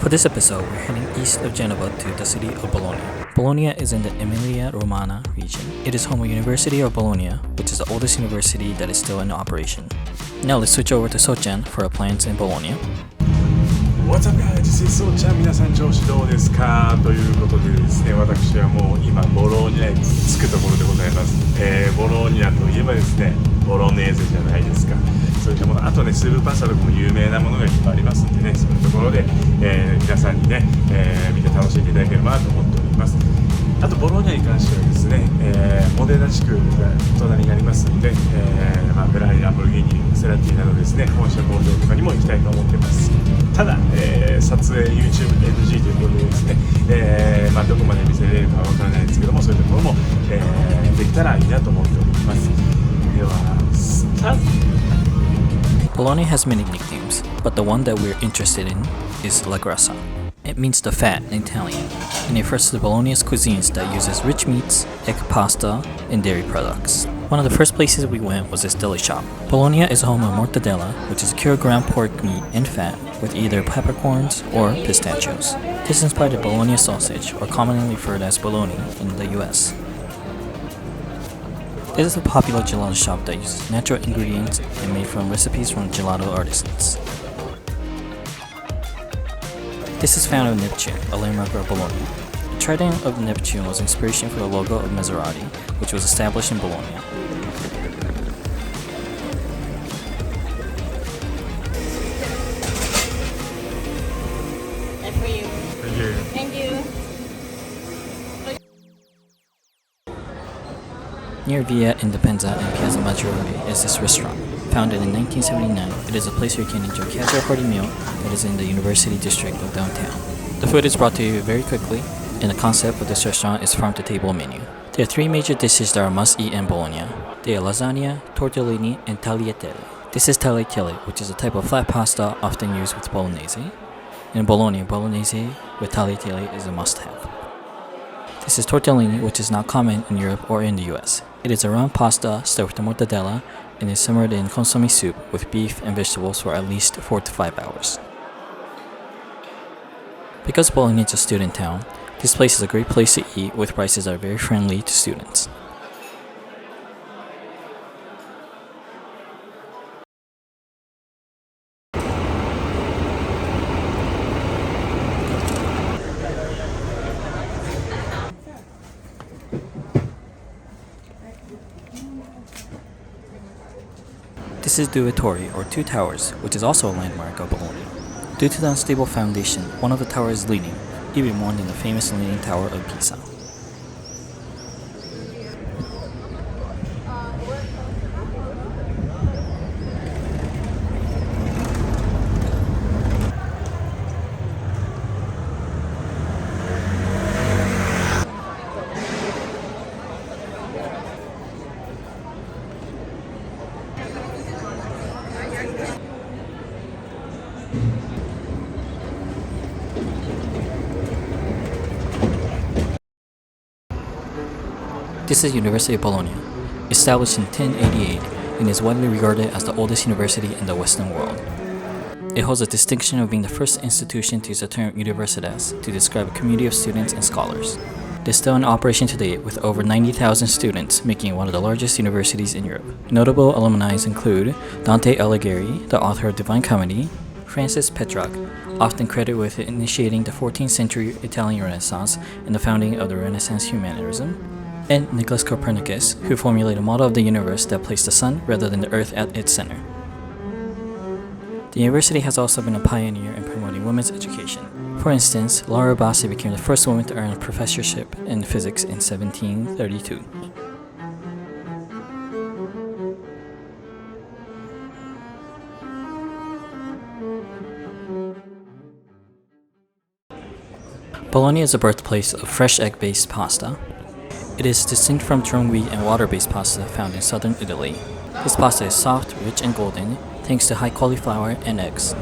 For this episode, we're heading east of Genova to the city of Bologna. Bologna is in the Emilia-Romagna region. It is home of University of Bologna, which is the oldest university that is still in operation. Now let's switch over to Sochan for our plans in Bologna. What's up guys, this is Sochan. 皆さん調子どうですかということでですね、私はもう今ボローニャに着くところでございます。ボローニャといえばですね、ボロネーゼじゃないですか。そういったもの、あとね、スープパスタとかも有名なものがいっぱいありますんでね、そういうところで、皆さんにね、見て楽しんでいただければなと思っております。あとボローニャに関してはですね、モデナ地区が隣にありますので、フェラーリ、ランボルギーニ、マセラティなどですね、本社工場とかにも行きたいと思ってます。ただ、撮影 YouTube NG ということでですね、どこまで見せれるかはわからないですけども、そういうところも、できたらいいなと思っております。では、スタート。Bologna has many nicknames, but the one that we're interested in is La Grassa. It means the fat in Italian, and it refers to the Bologna's cuisines that uses rich meats, egg pasta, and dairy products. One of the first places we went was this deli shop. Bologna is home of Mortadella, which is cured ground pork meat and fat with either peppercorns or pistachios. This inspired the Bologna sausage, or commonly referred as bologna in the US. This is a popular gelato shop that uses natural ingredients and made from recipes from gelato artisans. This is found in Neptune, a landmark of Bologna. The trident of Neptune was inspiration for the logo of Maserati, which was established in Bologna. And for you. Thank you. Thank you. Near Via Indipendenza and Piazza Maggiore is this restaurant. Founded in 1979, it is a place where you can enjoy a casual hearty meal that is in the University District of downtown. The food is brought to you very quickly, and the concept of this restaurant is farm-to-table menu. There are three major dishes that are must-eat in Bologna. They are lasagna, tortellini, and tagliatelle. This is tagliatelle, which is a type of flat pasta often used with Bolognese. In Bologna, Bolognese with tagliatelle is a must-have. This is tortellini, which is not common in Europe or in the US. It is a round pasta stuffed with mortadella and is simmered in consomme soup with beef and vegetables for at least 4 to 5 hours. Because Bologna is a student town, this place is a great place to eat with prices that are very friendly to students. This is Due Torri, or Two Towers, which is also a landmark of Bologna. Due to the unstable foundation, one of the towers is leaning, even more than the famous Leaning Tower of Pisa. This is University of Bologna, established in 1088 and is widely regarded as the oldest university in the Western world. It holds the distinction of being the first institution to use the term universitas to describe a community of students and scholars. It is still in operation today with over 90,000 students, making it one of the largest universities in Europe. Notable alumni include Dante Alighieri, the author of Divine Comedy, Francis Petrarch, often credited with initiating the 14th century Italian Renaissance and the founding of the Renaissance humanism, and Nicholas Copernicus, who formulated a model of the universe that placed the sun rather than the earth at its center. The university has also been a pioneer in promoting women's education. For instance, Laura Bassi became the first woman to earn a professorship in physics in 1732. Bologna is the birthplace of fresh egg-based pasta. It is distinct from drum wheat and water-based pasta found in southern Italy. This pasta is soft, rich, and golden, thanks to high-quality flour and eggs.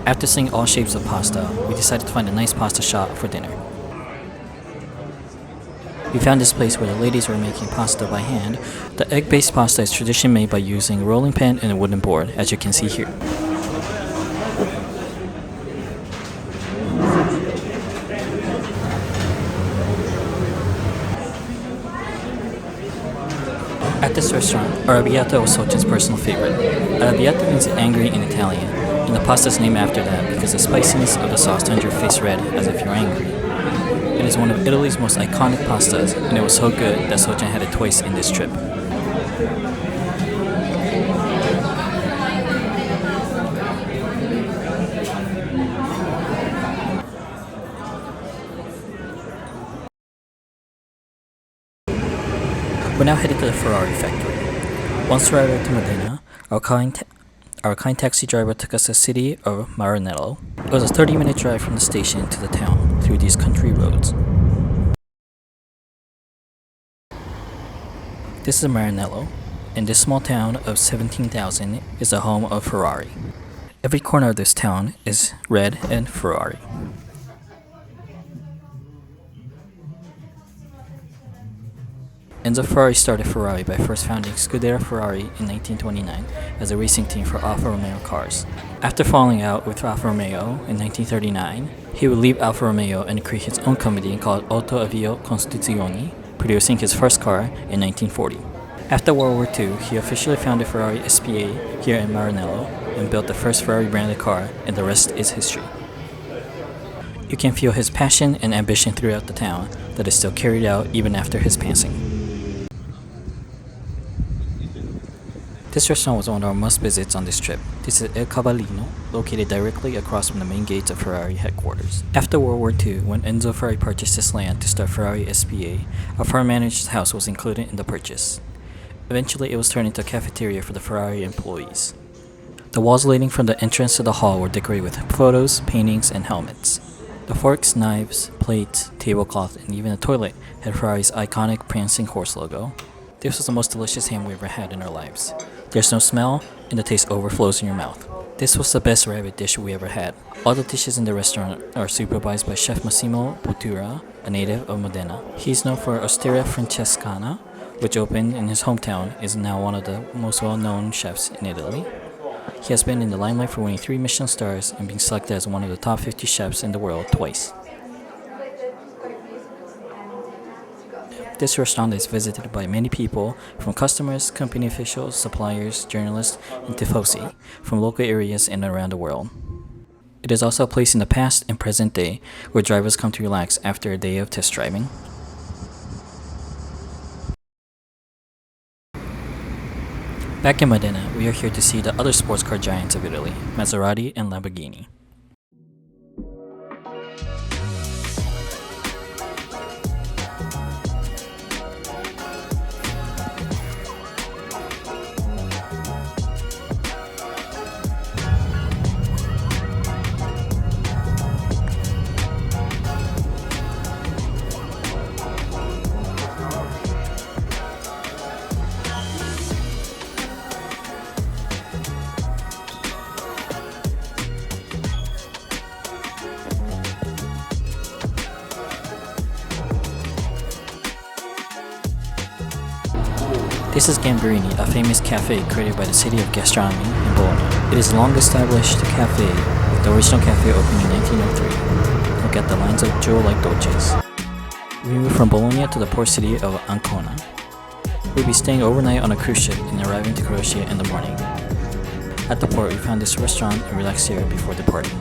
After seeing all shapes of pasta, we decided to find a nice pasta shop for dinner. We found this place where the ladies were making pasta by hand. The egg-based pasta is traditionally made by using a rolling pin and a wooden board, as you can see here. At this restaurant, arrabbiata was Socha's personal favorite. Arrabbiata means angry in Italian, and the pasta is named after that because the spiciness of the sauce turns your face red as if you're angry. It is one of Italy's most iconic pastas, and it was so good that Socha had it twice in this trip. We're now headed to the Ferrari factory. Once arrived at Modena, our kind taxi driver took us to the city of Maranello. It was a 30-minute drive from the station to the town through these country roads. This is Maranello, and this small town of 17,000 is the home of Ferrari. Every corner of this town is red and Ferrari. Enzo Ferrari started Ferrari by first founding Scuderia Ferrari in 1929 as a racing team for Alfa Romeo cars. After falling out with Alfa Romeo in 1939, he would leave Alfa Romeo and create his own company called Auto Avio Costruzioni, producing his first car in 1940. After World War II, he officially founded Ferrari SPA here in Maranello and built the first Ferrari branded car, and the rest is history. You can feel his passion and ambition throughout the town that is still carried out even after his passing. This restaurant was one of our must-visits on this trip. This is El Cavallino, located directly across from the main gates of Ferrari headquarters. After World War II, when Enzo Ferrari purchased this land to start Ferrari SPA, a farm manager's house was included in the purchase. Eventually, it was turned into a cafeteria for the Ferrari employees. The walls leading from the entrance to the hall were decorated with photos, paintings, and helmets. The forks, knives, plates, tablecloth, and even the toilet had Ferrari's iconic prancing horse logo. This was the most delicious ham we ever had in our lives. There's no smell, and the taste overflows in your mouth. This was the best rabbit dish we ever had. All the dishes in the restaurant are supervised by Chef Massimo Bottura, a native of Modena. He's known for Osteria Francescana, which opened in his hometown, is now one of the most well-known chefs in Italy. He has been in the limelight for winning 3 Michelin stars and being selected as one of the top 50 chefs in the world twice. This restaurant is visited by many people, from customers, company officials, suppliers, journalists, and tifosi from local areas and around the world. It is also a place in the past and present day where drivers come to relax after a day of test driving. Back in Modena, we are here to see the other sports car giants of Italy, Maserati and Lamborghini. This is Gamberini, a famous cafe created by the city of gastronomy in Bologna. It is a long-established cafe, with the original cafe opening in 1903. Look at the lines of jewel like Dolce's. We moved from Bologna to the port city of Ancona. We'll be staying overnight on a cruise ship and arriving to Croatia in the morning. At the port, we found this restaurant and relaxed here before departing.